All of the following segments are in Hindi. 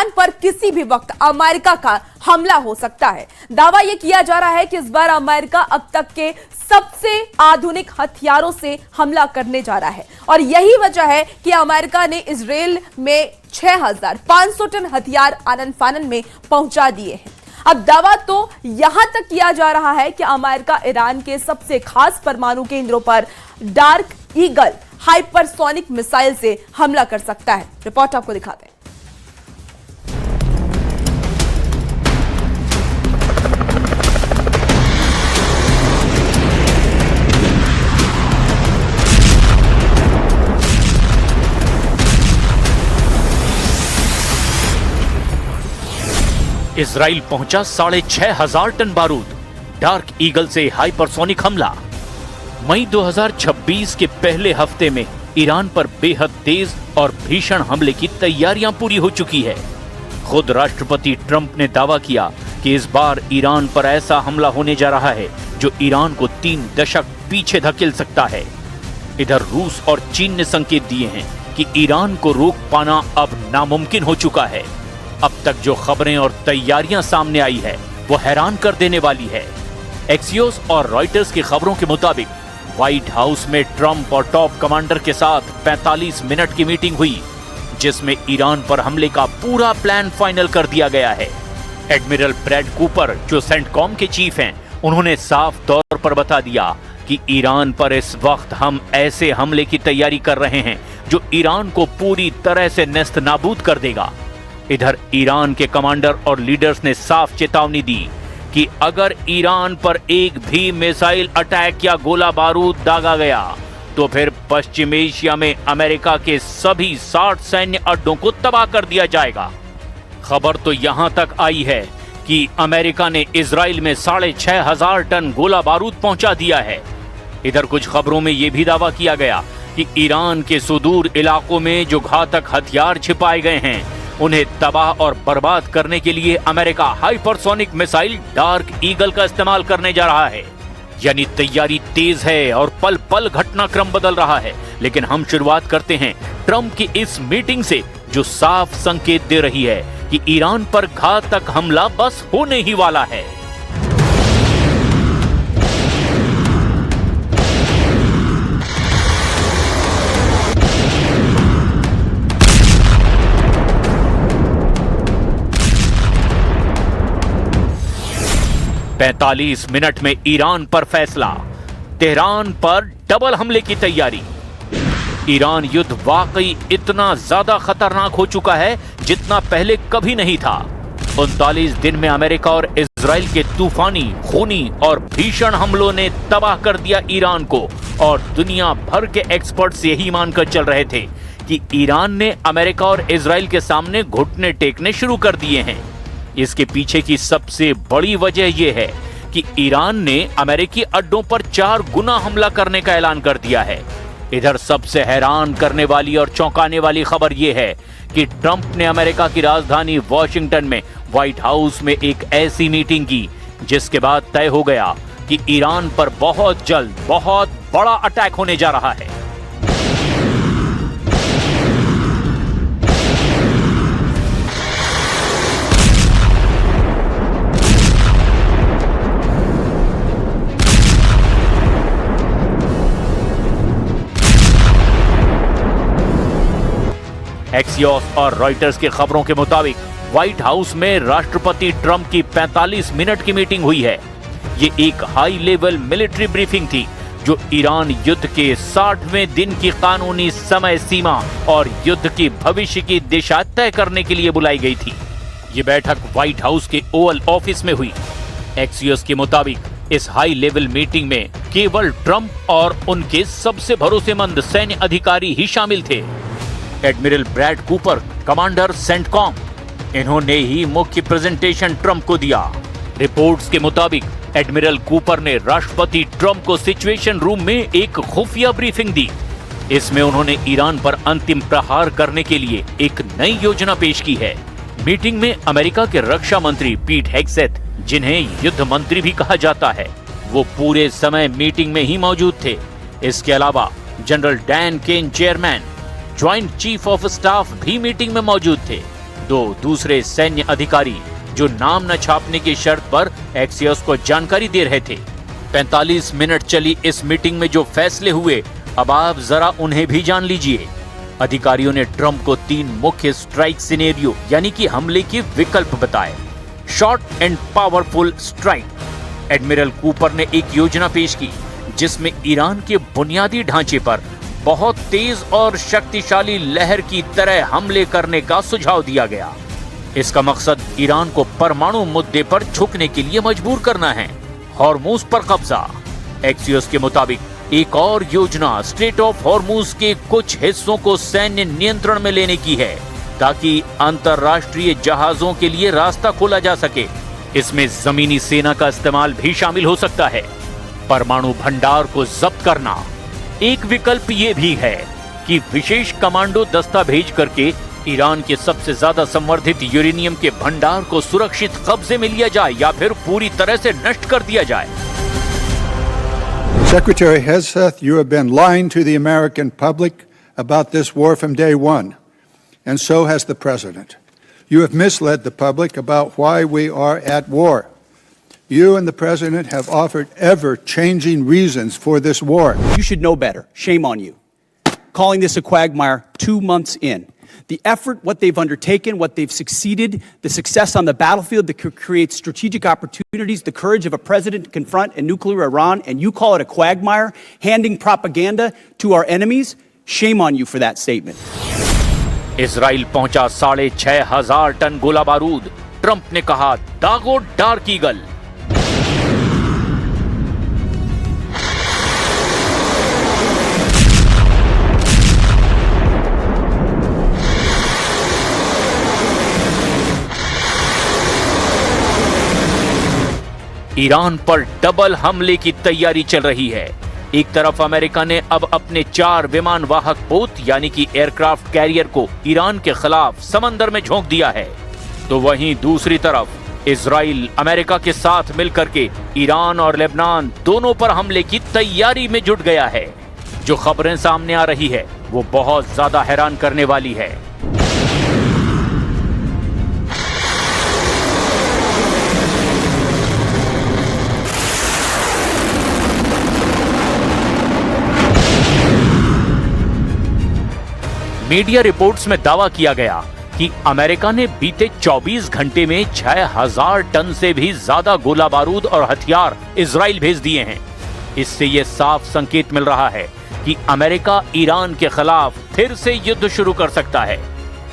ईरान पर किसी भी वक्त अमेरिका का हमला हो सकता है। दावा यह किया जा रहा है कि इस बार अमेरिका अब तक के सबसे आधुनिक हथियारों से हमला करने जा रहा है और यही वजह है कि अमेरिका ने इजराइल में 6500 टन हथियार आनन फानन में पहुंचा दिए हैं। अब दावा तो यहां तक किया जा रहा है कि अमेरिका ईरान के सबसे खास परमाणु केंद्रों पर डार्क ईगल हाइपरसोनिक मिसाइल से हमला कर सकता है। रिपोर्ट आपको दिखाते हैं। इजराइल पहुंचा 6500 टन बारूद, डार्क ईगल से हाइपरसोनिक हमला। मई 2026 के पहले हफ्ते में ईरान पर बेहद तेज और भीषण हमले की तैयारियां पूरी हो चुकी है। खुद राष्ट्रपति ट्रंप ने दावा किया कि इस बार ईरान पर ऐसा हमला होने जा रहा है जो ईरान को 3 दशक पीछे धकेल सकता है। इधर रूस और चीन ने संकेत दिए हैं कि ईरान को रोक पाना अब नामुमकिन हो चुका है। अब तक जो खबरें और तैयारियां सामने आई है वो हैरान कर देने वाली है। एक्सियोस और रॉयटर्स की खबरों के मुताबिक व्हाइट हाउस में ट्रंप और टॉप कमांडर के साथ 45 मिनट की मीटिंग हुई, जिसमें ईरान पर हमले का पूरा प्लान फाइनल कर दिया गया है। एडमिरल ब्रैड कूपर, जो सेंटकॉम के चीफ हैं, उन्होंने साफ तौर पर बता दिया कि ईरान पर इस वक्त हम ऐसे हमले की तैयारी कर रहे हैं जो ईरान को पूरी तरह से नेस्त नाबूद कर देगा। इधर ईरान के कमांडर और लीडर्स ने साफ चेतावनी दी कि अगर ईरान पर एक भी मिसाइल अटैक या गोला बारूद दागा गया तो फिर पश्चिम एशिया में अमेरिका के सभी 60 सैन्य अड्डों को तबाह कर दिया जाएगा। खबर तो यहां तक आई है कि अमेरिका ने इजराइल में 6500 टन गोला बारूद पहुंचा दिया है। इधर कुछ खबरों में यह भी दावा किया गया कि ईरान के सुदूर इलाकों में जो घातक हथियार छिपाए गए हैं उन्हें तबाह और बर्बाद करने के लिए America hypersonic missile dark eagle का इस्तेमाल करने जा रहा है। यानी तैयारी तेज है और पल पल घटनाक्रम बदल रहा है। लेकिन हम शुरुआत करते हैं ट्रंप की इस मीटिंग से, जो साफ संकेत दे रही है कि ईरान पर घातक हमला बस होने ही वाला है। पैंतालीस मिनट में ईरान पर फैसला, तेहरान पर डबल हमले की तैयारी। ईरान युद्ध वाकई इतना ज्यादा खतरनाक हो चुका है जितना पहले कभी नहीं था। 39 दिन में अमेरिका और इजराइल के तूफानी, खूनी और भीषण हमलों ने तबाह कर दिया ईरान को और दुनिया भर के एक्सपर्ट्स यही मानकर चल रहे थे कि ईरान ने अमेरिका और इजराइल के सामने घुटने टेकने शुरू कर दिए हैं। इसके पीछे की सबसे बड़ी वजह यह है कि ईरान ने अमेरिकी अड्डों पर 4 गुना हमला करने का ऐलान कर दिया है। इधर सबसे हैरान करने वाली और चौंकाने वाली खबर यह है कि ट्रंप ने अमेरिका की राजधानी वॉशिंगटन में व्हाइट हाउस में एक ऐसी मीटिंग की जिसके बाद तय हो गया कि ईरान पर बहुत जल्द बहुत बड़ा अटैक होने जा रहा है। एक्सियोस और रॉयटर्स की खबरों के मुताबिक व्हाइट हाउस में राष्ट्रपति ट्रंप की 45 मिनट की मीटिंग हुई है। ये एक हाई लेवल मिलिट्री ब्रीफिंग थी जो ईरान युद्ध के 60वें दिन की कानूनी समय सीमा और युद्ध की भविष्य की दिशा तय करने के लिए बुलाई गई थी। ये बैठक व्हाइट हाउस के ओवल ऑफिस में हुई। एक्सियोस के मुताबिक इस हाई लेवल मीटिंग में केवल ट्रंप और उनके सबसे भरोसेमंद सैन्य अधिकारी ही शामिल थे। Admiral Brad Cooper, commander CENTCOM, इन्होंने ही मुख्य प्रेजेंटेशन ट्रंप को दिया। रिपोर्ट्स के मुताबिक एडमिरल कूपर ने राष्ट्रपति ट्रंप को सिचुएशन रूम में एक खुफिया ब्रीफिंग दी। इसमें उन्होंने ईरान पर अंतिम प्रहार करने के लिए एक नई योजना पेश की है। मीटिंग में अमेरिका के रक्षा मंत्री पीट हेग्सेथ, जिन्हें युद्ध मंत्री भी कहा जाता है, वो पूरे समय मीटिंग में ही मौजूद थे। इसके अलावा general Dan Caine chairman, joint chief of staff भी मीटिंग में मौजूद थे। दो दूसरे सैन्य अधिकारी जो नाम न छापने की शर्त पर एक्सियोस को जानकारी दे रहे थे। 45 मिनट चली इस मीटिंग में जो फैसले हुए, अब आप जरा उन्हें भी जान लीजिए। अधिकारियों ने ट्रंप को 3 मुख्य स्ट्राइक सिनेरियो यानी कि हमले के विकल्प बताए। Short and powerful strike. Admiral Cooper ने एक योजना पेश की जिसमें ईरान के बुनियादी ढांचे पर बहुत तेज और शक्तिशाली लहर की तरह हमले करने का सुझाव दिया गया। इसका मकसद ईरान को परमाणु मुद्दे पर झुकने के लिए मजबूर करना है। हॉर्मुज पर कब्जा। एक्सियोस के मुताबिक एक और योजना स्ट्रेट ऑफ हॉर्मुज के कुछ हिस्सों को सैन्य नियंत्रण में लेने की है ताकि अंतरराष्ट्रीय जहाजों के लिए रास्ता खोला जा सके। इसमें जमीनी सेना का इस्तेमाल भी शामिल हो सकता है। परमाणु भंडार को जब्त करना। एक विकल्प ये भी है कि विशेष कमांडो दस्ता भेज करके ईरान के सबसे ज्यादा संवर्धित यूरेनियम के भंडार को सुरक्षित कब्जे में लिया जाए या फिर पूरी तरह से नष्ट कर दिया जाए। Secretary Hegseth, you have been lying to the American public about this war from day one, and so has the President. You have misled the public about why we are at war. You and the President have offered ever-changing reasons for this war. You should know better. Shame on you. Calling this a quagmire 2 months in. The effort, what they've undertaken, what they've succeeded, the success on the battlefield that could create strategic opportunities, the courage of a president to confront a nuclear Iran, and you call it a quagmire, handing propaganda to our enemies? Shame on you for that statement. Israel पहुंचा 6,500 टन गोला बारूद। ट्रंप ने कहा दागो डार्क ईगल। ईरान पर डबल हमले की तैयारी चल रही है। एक तरफ अमेरिका ने अब अपने 4 विमान वाहक पोत यानी कि एयरक्राफ्ट कैरियर को ईरान के खिलाफ समंदर में झोंक दिया है, तो वहीं दूसरी तरफ इजराइल अमेरिका के साथ मिलकर के ईरान और लेबनान दोनों पर हमले की तैयारी में जुट गया है। जो खबरें सामने आ रही है वो बहुत ज्यादा हैरान करने वाली है। मीडिया रिपोर्ट्स में दावा किया गया कि अमेरिका ने बीते 24 घंटे में 6,000 टन से भी ज्यादा गोला बारूद और हथियार इजराइल भेज दिए हैं। इससे यह साफ संकेत मिल रहा है कि अमेरिका ईरान के खिलाफ फिर से युद्ध शुरू कर सकता है।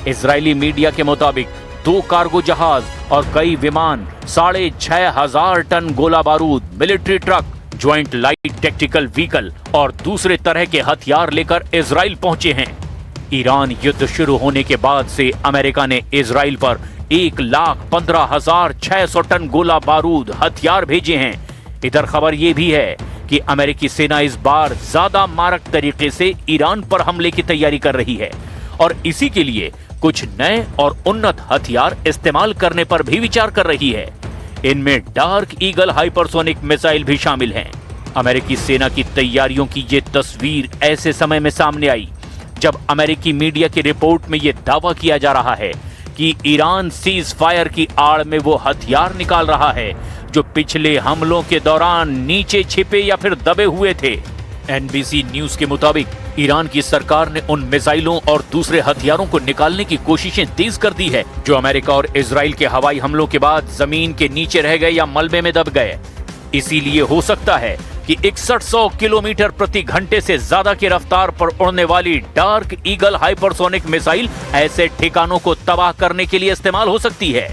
इजरायली मीडिया के मुताबिक 2 कार्गो जहाज और कई विमान 6,500 टन गोला बारूद, military truck, joint light tactical vehicle और दूसरे तरह के हथियार लेकर इजराइल पहुंचे हैं। ईरान युद्ध शुरू होने के बाद से अमेरिका ने इजराइल पर 1,15,600 टन गोला बारूद हथियार भेजे हैं। इधर खबर यह भी है कि अमेरिकी सेना इस बार ज्यादा मारक तरीके से ईरान पर हमले की तैयारी कर रही है और इसी के लिए कुछ नए और उन्नत हथियार इस्तेमाल करने पर भी विचार कर रही है। इनमें डार्क ईगल हाइपरसोनिक मिसाइल भी शामिल हैं। अमेरिकी सेना की तैयारियों की ये तस्वीर ऐसे समय में सामने आई जब अमेरिकी मीडिया की रिपोर्ट में यह दावा किया जा रहा है कि ईरान सीज फायर की आड़ में वो हथियार निकाल रहा है जो पिछले हमलों के दौरान नीचे छिपे या फिर दबे हुए थे। एनबीसी न्यूज के मुताबिक ईरान की सरकार ने उन मिसाइलों और दूसरे हथियारों को निकालने की कोशिशें तेज कर दी है जो अमेरिका और इजराइल के हवाई हमलों के बाद जमीन के नीचे रह गए या मलबे में दब गए। इसीलिए हो सकता है कि 6100 किलोमीटर प्रति घंटे से ज्यादा की रफ्तार पर उड़ने वाली डार्क ईगल हाइपरसोनिक मिसाइल ऐसे ठिकानों को तबाह करने के लिए इस्तेमाल हो सकती है।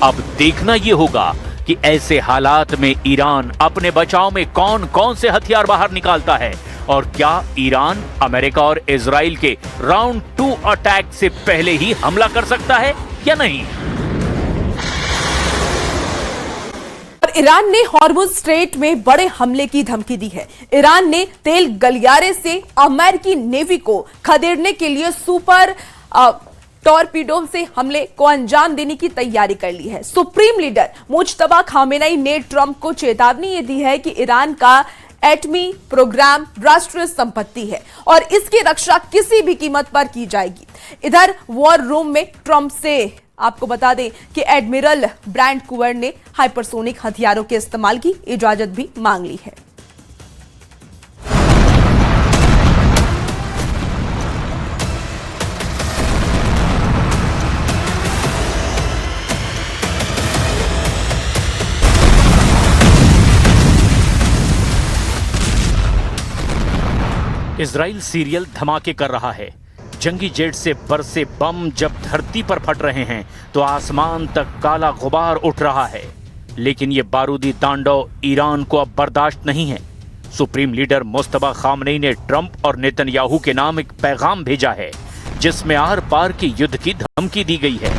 अब देखना यह होगा कि ऐसे हालात में ईरान अपने बचाव में कौन कौन से हथियार बाहर निकालता है और क्या ईरान अमेरिका और इजराइल के राउंड 2 अटैक से पहले ही हमला कर सकता है या नहीं। ईरान ने हॉर्मुज स्ट्रेट में बड़े हमले की धमकी दी है। ईरान ने तेल गलियारे से अमेरिकी नेवी को खदेड़ने के लिए सुपर टॉर्पीडो से हमले को अंजाम देने की तैयारी कर ली है। सुप्रीम लीडर मुज्तबा खामेनेई ने ट्रंप को चेतावनी ये दी है कि ईरान का एटमी प्रोग्राम राष्ट्रीय संपत्ति है और इसकी रक्षा किसी भी कीमत पर की जाएगी। इधर वॉर रूम में ट्रंप से आपको बता दें कि एडमिरल ब्रैंड कुवर ने हाइपरसोनिक हथियारों के इस्तेमाल की इजाजत भी मांग ली है। इजराइल सीरियल धमाके कर रहा है। जंगी जेट से बरसे बम जब धरती पर फट रहे हैं तो आसमान तक काला गुबार उठ रहा है। लेकिन ये बारूदी तांडव ईरान को अब बर्दाश्त नहीं है। सुप्रीम लीडर मुस्तफा खामनेई ने ट्रंप और नेतन्याहू के नाम एक पैगाम भेजा है जिसमें आर पार के युद्ध की धमकी दी गई है।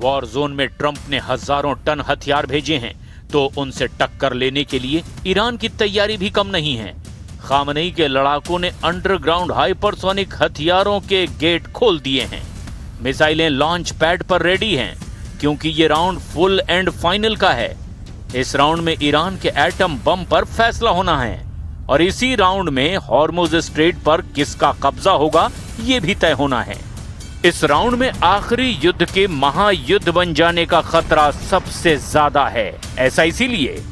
वॉर जोन में ट्रंप ने हजारों टन हथियार भेजे हैं तो उनसे टक्कर लेने के लिए ईरान की तैयारी भी कम नहीं है। खामनेई के लड़ाकों ने अंडरग्राउंड हाइपरसोनिक हथियारों के गेट खोल दिए हैं। मिसाइलें लॉन्च पैड पर रेडी हैं क्योंकि ये राउंड फुल एंड फाइनल का है। इस राउंड में ईरान के एटम बम पर फैसला होना है और इसी राउंड में हॉर्मुज स्ट्रेट पर किसका कब्जा होगा ये भी तय होना है। इस राउंड में आखिरी युद्ध के महायुद्ध बन जाने का खतरा सबसे ज्यादा है। ऐसा इसीलिए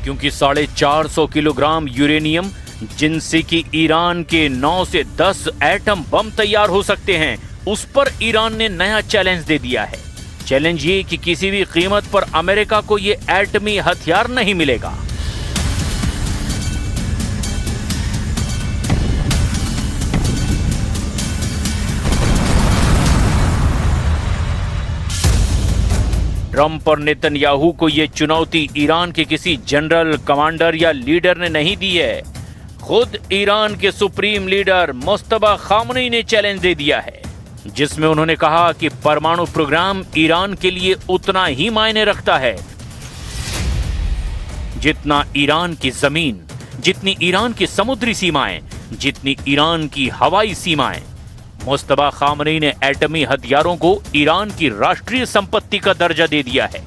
क्योंकि 450 किलोग्राम यूरेनियम जिनसे कि ईरान के 9 से 10 एटम बम तैयार हो सकते हैं, उस पर ईरान ने नया चैलेंज दे दिया है। चैलेंज ये कि किसी भी कीमत पर अमेरिका को ये एटमी हथियार नहीं मिलेगा। ट्रंप और नेतन्याहू को यह चुनौती ईरान के किसी जनरल, कमांडर या लीडर ने नहीं दी है। खुद ईरान के सुप्रीम लीडर मुस्तफा खामनेई ने चैलेंज दे दिया है जिसमें उन्होंने कहा कि परमाणु प्रोग्राम ईरान के लिए उतना ही मायने रखता है जितना ईरान की जमीन, जितनी ईरान की समुद्री सीमाएं, जितनी ईरान की हवाई सीमाएं। मुस्तफा खामनेई ने एटमी हथियारों को ईरान की राष्ट्रीय संपत्ति का दर्जा दे दिया है।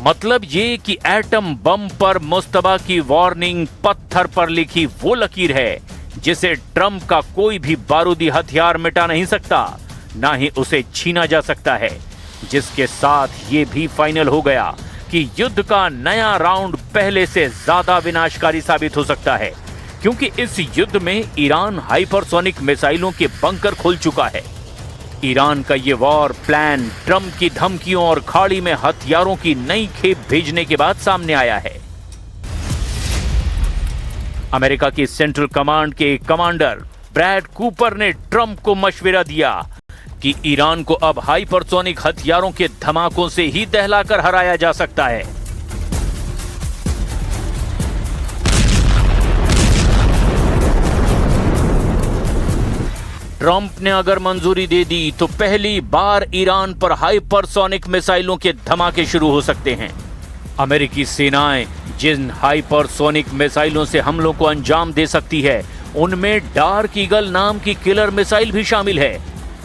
मतलब ये कि एटम बम पर मुस्तफा की वार्निंग पत्थर पर लिखी वो लकीर है जिसे ट्रंप का कोई भी बारूदी हथियार मिटा नहीं सकता, ना ही उसे छीना जा सकता है। जिसके साथ ये भी फाइनल हो गया कि युद्ध का नया राउंड पहले से ज्यादा विनाशकारी साबित हो सकता है क्योंकि इस युद्ध में ईरान हाइपरसोनिक मिसाइलों के बंकर खोल चुका है। ईरान का ये वॉर प्लान ट्रंप की धमकियों और खाड़ी में हथियारों की नई खेप भेजने के बाद सामने आया है। अमेरिका की सेंट्रल कमांड के कमांडर ब्रैड कूपर ने ट्रंप को मशवरा दिया कि ईरान को अब हाइपरसोनिक हथियारों के धमाकों से ही दहलाकर हराया जा सकता है। ट्रंप ने अगर मंजूरी दे दी तो पहली बार ईरान पर हाइपरसोनिक मिसाइलों के धमाके शुरू हो सकते हैं। अमेरिकी सेनाएं जिन हाइपरसोनिक मिसाइलों से हमलों को अंजाम दे सकती है उनमें डार्क ईगल नाम की किलर मिसाइल भी शामिल है।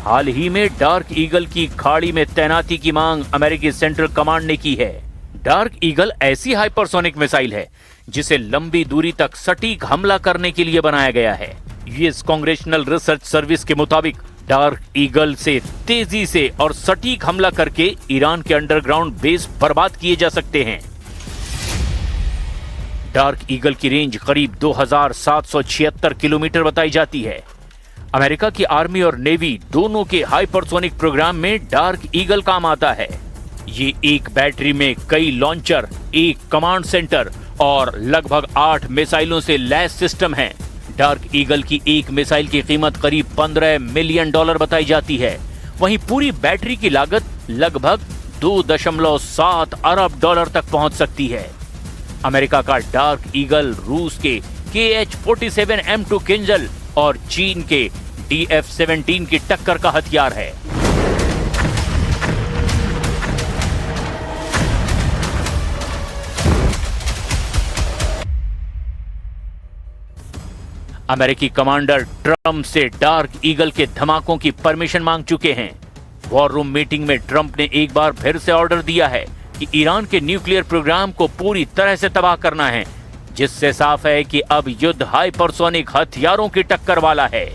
हाल ही में डार्क ईगल की खाड़ी में तैनाती की मांग अमेरिकी सेंट्रल कमांड ने की है। डार्क ईगल ऐसी हाइपरसोनिक मिसाइल है जिसे लंबी दूरी तक सटीक हमला करने के लिए बनाया गया है। यूएस कांग्रेशनल रिसर्च सर्विस के मुताबिक डार्क ईगल से तेजी से और सटीक हमला करके ईरान के अंडरग्राउंड बेस बर्बाद किए जा सकते हैं। डार्क ईगल की रेंज करीब 2776 किलोमीटर बताई जाती है। अमेरिका की आर्मी और नेवी दोनों के हाइपरसोनिक प्रोग्राम में डार्क ईगल काम आता है। ये एक बैटरी में कई लॉन्चर, एक कमांड सेंटर और लगभग 8 मिसाइलों से लैस सिस्टम है। डार्क ईगल की एक मिसाइल की कीमत करीब $15 मिलियन बताई जाती है। वहीं पूरी बैटरी की लागत लगभग 2.7 अरब डॉलर तक पहुंच सकती है। अमेरिका का डार्क ईगल रूस के KH-47M2 किंजल और चीन के DF-17 की टक्कर का हथियार है। अमेरिकी कमांडर ट्रंप से डार्क ईगल के धमाकों की परमिशन मांग चुके हैं। वॉर रूम मीटिंग में ट्रंप ने एक बार फिर से ऑर्डर दिया है कि ईरान के न्यूक्लियर प्रोग्राम को पूरी तरह से तबाह करना है, जिससे साफ है कि अब युद्ध हाइपरसोनिक हथियारों की टक्कर वाला है।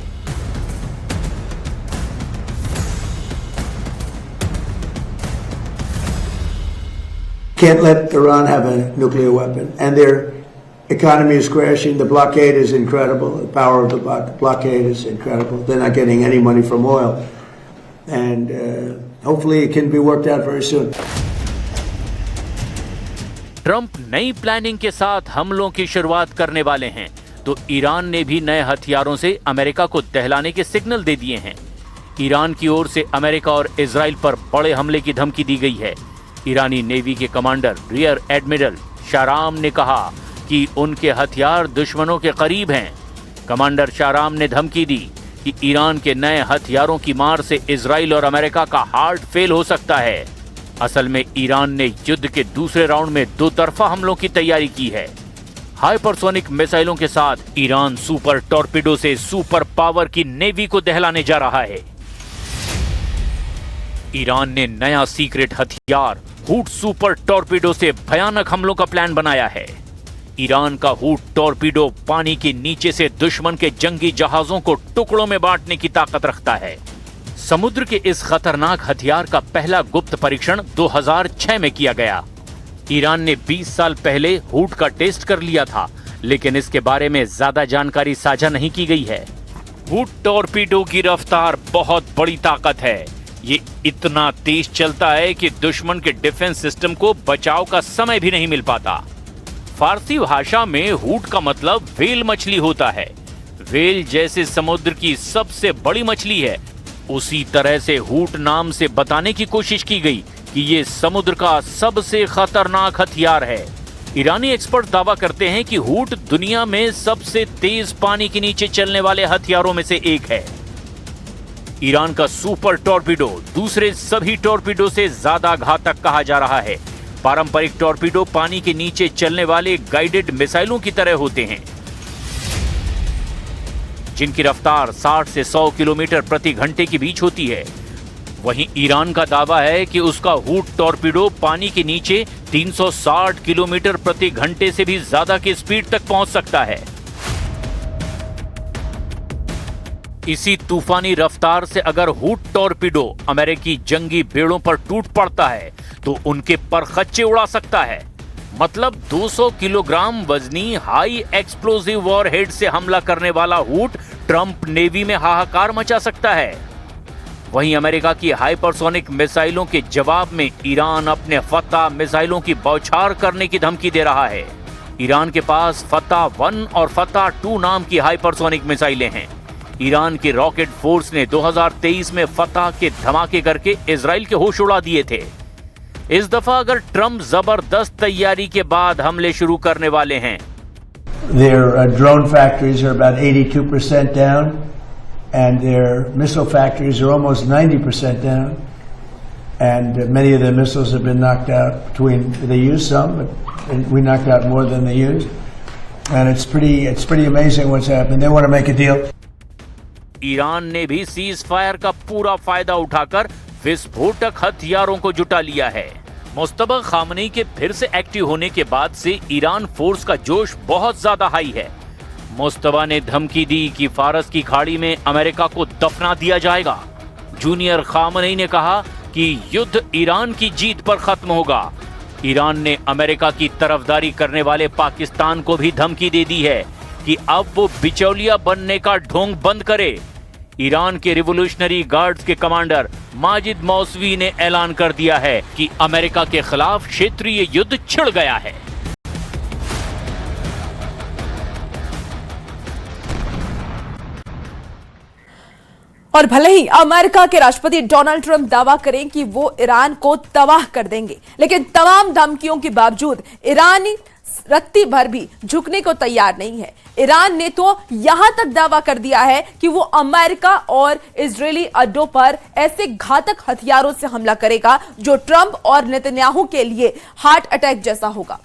Can't let Iran have a nuclear weapon, and their economy is crashing. The blockade is incredible. The power of the blockade is incredible. They're not getting any money from oil, and hopefully it can be worked out very soon. Trump नई प्लानिंग के साथ हमलों की शुरुआत करने वाले हैं, तो ईरान ने भी नए हथियारों से अमेरिका को दहलाने के सिग्नल दे दिए हैं। ईरान की ओर से अमेरिका और इजराइल पर बड़े हमले की धमकी दी गई है। ईरानी नेवी के कमांडर रियर एडमिरल शाहराम ने कहा कि उनके हथियार दुश्मनों के करीब हैं। कमांडर शाहराम ने धमकी दी कि ईरान के नए हथियारों की मार से इजराइल और अमेरिका का हार्ट फेल हो सकता है। असल में ईरान ने युद्ध के दूसरे राउंड में दो तरफा हमलों की तैयारी की है। हाइपरसोनिक मिसाइलों के साथ ईरान सुपर टॉर्पीडो से सुपर पावर की नेवी को दहलाने जा रहा है। ईरान ने नया सीक्रेट हथियार हूट सुपर टॉर्पीडो से भयानक हमलों का प्लान बनाया है। ईरान का हूट टॉर्पीडो पानी के नीचे से दुश्मन के जंगी जहाजों को टुकड़ों में बांटने की ताकत रखता है। समुद्र के इस खतरनाक हथियार का पहला गुप्त परीक्षण 2006 में किया गया। ईरान ने 20 साल पहले हूट का टेस्ट कर लिया था, लेकिन इसके बारे में ज्यादा जानकारी साझा नहीं की गई है। हूट टॉर्पीडो की रफ्तार बहुत बड़ी ताकत है। ये इतना तेज चलता है कि दुश्मन के डिफेंस सिस्टम को बचाव का समय भी नहीं मिल पाता। फारसी भाषा में हूट का मतलब व्हेल मछली होता है। व्हेल जैसे समुद्र की सबसे बड़ी मछली है, उसी तरह से हूट नाम से बताने की कोशिश की गई कि ये समुद्र का सबसे खतरनाक हथियार है। ईरानी एक्सपर्ट दावा करते हैं कि हूट दुनिया में सबसे तेज पानी के नीचे चलने वाले हथियारों में से एक है। ईरान का सुपर टॉर्पीडो दूसरे सभी टॉर्पीडो से ज्यादा घातक कहा जा रहा है। पारंपरिक टॉर्पीडो पानी के नीचे चलने वाले गाइडेड मिसाइलों की तरह होते हैं, जिनकी रफ्तार 60 से 100 किलोमीटर प्रति घंटे के बीच होती है। वहीं ईरान का दावा है कि उसका हूट टॉर्पीडो पानी के नीचे 360 किलोमीटर प्रति घंटे से भी ज्यादा की स्पीड तक पहुंच सकता है। इसी तूफानी रफ्तार से अगर हूट टॉर्पीडो अमेरिकी जंगी बेड़ों पर टूट पड़ता है तो उनके परखच्चे उड़ा सकता है। मतलब 200 किलोग्राम वजनी हाई एक्सप्लोसिव वॉरहेड से हमला करने वाला हूट ट्रंप नेवी में हाहाकार मचा सकता है। वहीं अमेरिका की हाइपरसोनिक मिसाइलों के जवाब में ईरान अपने फतह मिसाइलों की बौछार करने की धमकी दे रहा है। ईरान के पास फतह 1 और फतह 2 नाम की हाइपरसोनिक मिसाइलें हैं। ईरान की रॉकेट फोर्स ने 2023 में फतह के धमाके करके इजराइल के होश उड़ा दिए थे। इस दफा अगर ट्रंप जबरदस्त तैयारी के बाद हमले शुरू करने वाले हैं। Their drone factories are about 82% down, and their missile factories are almost 90% down. And many of the missiles have been knocked out. They used some, but we knocked out more than they used. And it's pretty amazing what's happening. They want to make a deal. Iran ने भी सीज फायर का पूरा फायदा उठाकर विस्फोटक हथियारों को जुटा लिया है। मुस्तबा खामनेई के फिर से एक्टिव होने के बाद से ईरान फोर्स का जोश बहुत ज्यादा हाई है। मुस्तबा ने धमकी दी कि फारस की खाड़ी में अमेरिका को दफना दिया जाएगा। जूनियर खामनेई ने कहा कि युद्ध ईरान की जीत पर खत्म होगा। ईरान ने अमेरिका की तरफदारी करने वाले पाकिस्तान को भी धमकी दे दी है कि अब वो बिचौलिया बनने का ढोंग बंद करे। ईरान के रिवोल्यूशनरी गार्ड्स के कमांडर माजिद मौसवी ने ऐलान कर दिया है कि अमेरिका के खिलाफ क्षेत्रीय युद्ध छिड़ गया है। और भले ही अमेरिका के राष्ट्रपति डोनाल्ड ट्रंप दावा करें कि वो ईरान को तबाह कर देंगे, लेकिन तमाम धमकियों के बावजूद ईरान रत्ती भर भी झुकने को तैयार नहीं है। ईरान ने तो यहां तक दावा कर दिया है कि वो अमेरिका और इजरायली अड्डों पर ऐसे घातक हथियारों से हमला करेगा जो ट्रंप और नेतन्याहू के लिए हार्ट अटैक जैसा होगा।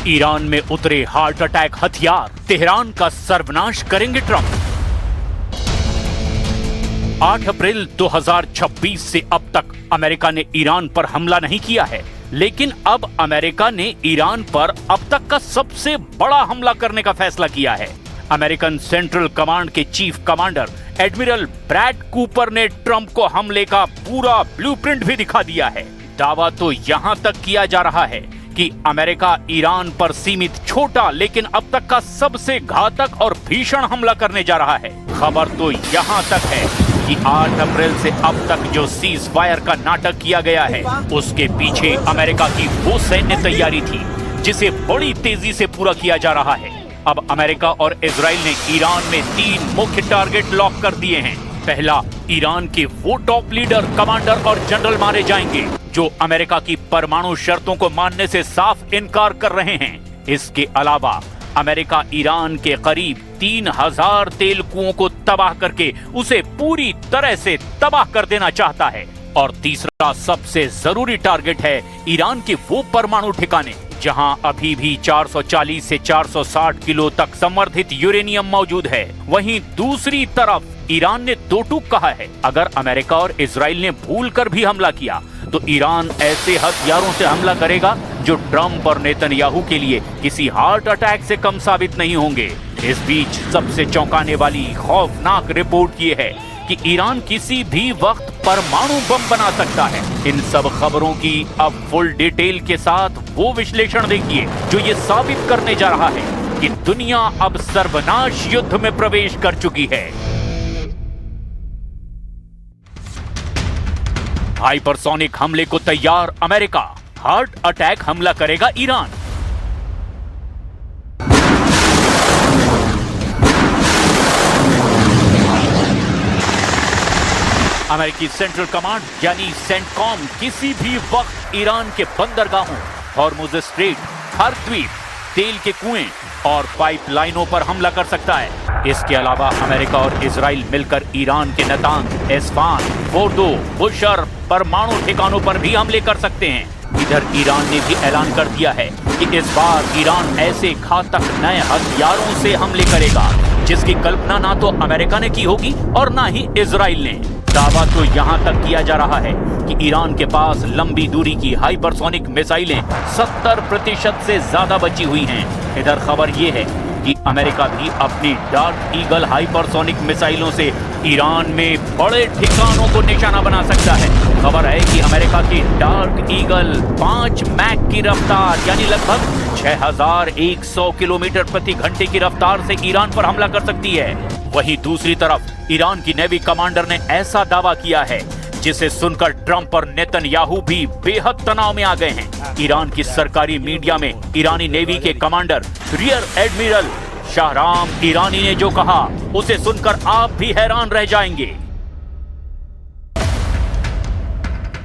ईरान में उतरे हार्ट अटैक हथियार, तेहरान का सर्वनाश करेंगे ट्रंप। 8 अप्रैल 2026 से अब तक अमेरिका ने ईरान पर हमला नहीं किया है, लेकिन अब अमेरिका ने ईरान पर अब तक का सबसे बड़ा हमला करने का फैसला किया है। अमेरिकन सेंट्रल कमांड के chief commander admiral Brad Cooper ने ट्रंप को हमले का पूरा ब्लूप्रिंट भी दिखा दिया है। दावा तो यहां तक किया जा रहा है कि अमेरिका ईरान पर सीमित छोटा लेकिन अब तक का सबसे घातक और भीषण हमला करने जा रहा है। खबर तो यहां तक है कि 8 अप्रैल से अब तक जो सीज फायर का नाटक किया गया है, उसके पीछे अमेरिका की वो सैन्य तैयारी थी जिसे बड़ी तेजी से पूरा किया जा रहा है। अब अमेरिका और इजराइल ने ईरान में 3 मुख्य टारगेट लॉक कर दिए हैं। पहला, ईरान के वो टॉप लीडर, कमांडर और जनरल मारे जाएंगे जो अमेरिका की परमाणु शर्तों को मानने से साफ इनकार कर रहे हैं। इसके अलावा अमेरिका ईरान के करीब 3000 तेल कुओं को तबाह करके उसे पूरी तरह से तबाह कर देना चाहता है। और तीसरा सबसे जरूरी टारगेट है ईरान के वो परमाणु ठिकाने जहां अभी भी 440 से 460 किलो तक संवर्धित यूरेनियम मौजूद है। वहीं दूसरी तरफ ईरान ने दो टूक कहा है, अगर अमेरिका और इजराइल ने भूलकर भी हमला किया तो ईरान ऐसे हथियारों से हमला करेगा जो ट्रंप और नेतन्याहू के लिए किसी हार्ट अटैक से कम साबित नहीं होंगे। इस बीच सबसे चौंकाने वाली खौफनाक रिपोर्ट ये है कि ईरान किसी भी वक्त परमाणु बम बना सकता है। इन सब खबरों की अब फुल डिटेल के साथ वो विश्लेषण देखिए जो ये साबित करने जा रहा है कि दुनिया अब सर्वनाश युद्ध में प्रवेश कर चुकी है। हाइपरसोनिक हमले को तैयार अमेरिका, हार्ट अटैक हमला करेगा ईरान। अमेरिकी सेंट्रल कमांड यानी सेंटकॉम किसी भी वक्त ईरान के बंदरगाहों, हॉर्मुज स्ट्रेट, खार्क द्वीप, तेल के कुएं और पाइपलाइनों पर हमला कर सकता है। इसके अलावा अमेरिका और इजराइल मिलकर ईरान के नतांज, एस्फान, फोर्दो, बुशर परमाणु ठिकानों पर भी हमले कर सकते हैं। इधर ईरान ने भी ऐलान कर दिया है कि इस बार ईरान ऐसे घातक नए हथियारों से हमले करेगा जिसकी कल्पना ना तो अमेरिका ने की होगी और ना ही इजराइल ने। दावा तो यहां तक किया जा रहा है कि ईरान के पास लंबी दूरी की हाइपरसोनिक मिसाइलें 70% से ज्यादा बची हुई हैं। इधर खबर यह है कि अमेरिका भी अपनी डार्क ईगल हाइपरसोनिक मिसाइलों से ईरान में बड़े ठिकानों को निशाना बना सकता है। खबर है कि अमेरिका की डार्क ईगल 5 मैक की रफ्तार यानी लगभग 6100 किलोमीटर प्रति घंटे की रफ्तार से ईरान पर हमला कर सकती है। वहीं दूसरी तरफ ईरान की नेवी कमांडर ने ऐसा दावा किया है जिसे सुनकर ट्रंप और नेतन्याहू भी बेहद तनाव में आ गए हैं। ईरान की सरकारी मीडिया में ईरानी नेवी के commander rear admiral Shahram Irani ने जो कहा उसे सुनकर आप भी हैरान रह जाएंगे।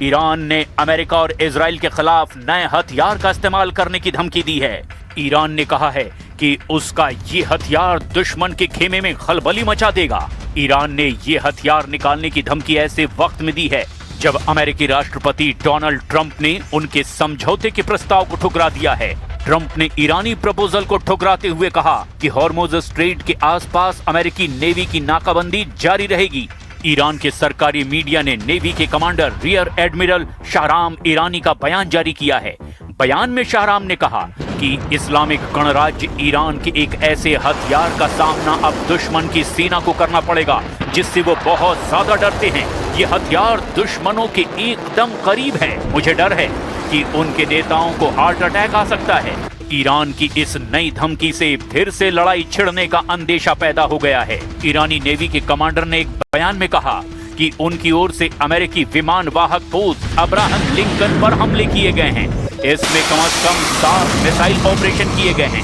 ईरान ने अमेरिका और इजराइल के खिलाफ नए हथियार का इस्तेमाल करने की धमकी दी है। ईरान ने कहा है कि उसका ये हथियार दुश्मन के खेमे में खलबली मचा देगा। ईरान ने ये हथियार निकालने की धमकी ऐसे वक्त में दी है जब अमेरिकी राष्ट्रपति डोनाल्ड ट्रंप ने उनके समझौते के प्रस्ताव को ठुकरा दिया है। ट्रंप ने ईरानी प्रपोजल को ठुकराते हुए कहा कि हॉर्मुज स्ट्रेट के आसपास अमेरिकी नेवी की नाकाबंदी जारी रहेगी। ईरान के सरकारी मीडिया ने नेवी के commander rear admiral Shahram Irani का बयान जारी किया है। बयान में शाहराम ने कहा कि इस्लामिक गणराज्य ईरान के एक ऐसे हथियार का सामना अब दुश्मन की सेना को करना पड़ेगा जिससे वो बहुत ज्यादा डरते हैं। ये हथियार दुश्मनों के एकदम करीब है। मुझे डर है कि उनके नेताओं को हार्ट अटैक आ सकता है। ईरान की इस नई धमकी से फिर से लड़ाई छिड़ने का अंदेशा पैदा हो गया है। ईरानी नेवी के कमांडर ने एक बयान में कहा कि उनकी ओर से अमेरिकी विमान वाहक पोत अब्राहम लिंकन पर हमले किए गए हैं। इसमें कम से कम 7 मिसाइल ऑपरेशन किए गए हैं।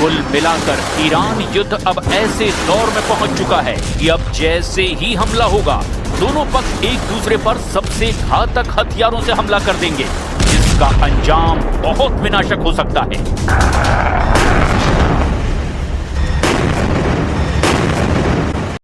कुल मिलाकर ईरान युद्ध अब ऐसे दौर में पहुंच चुका है कि अब जैसे ही हमला होगा दोनों पक्ष एक दूसरे पर सबसे घातक हथियारों से हमला कर देंगे, जिसका अंजाम बहुत विनाशक हो सकता है।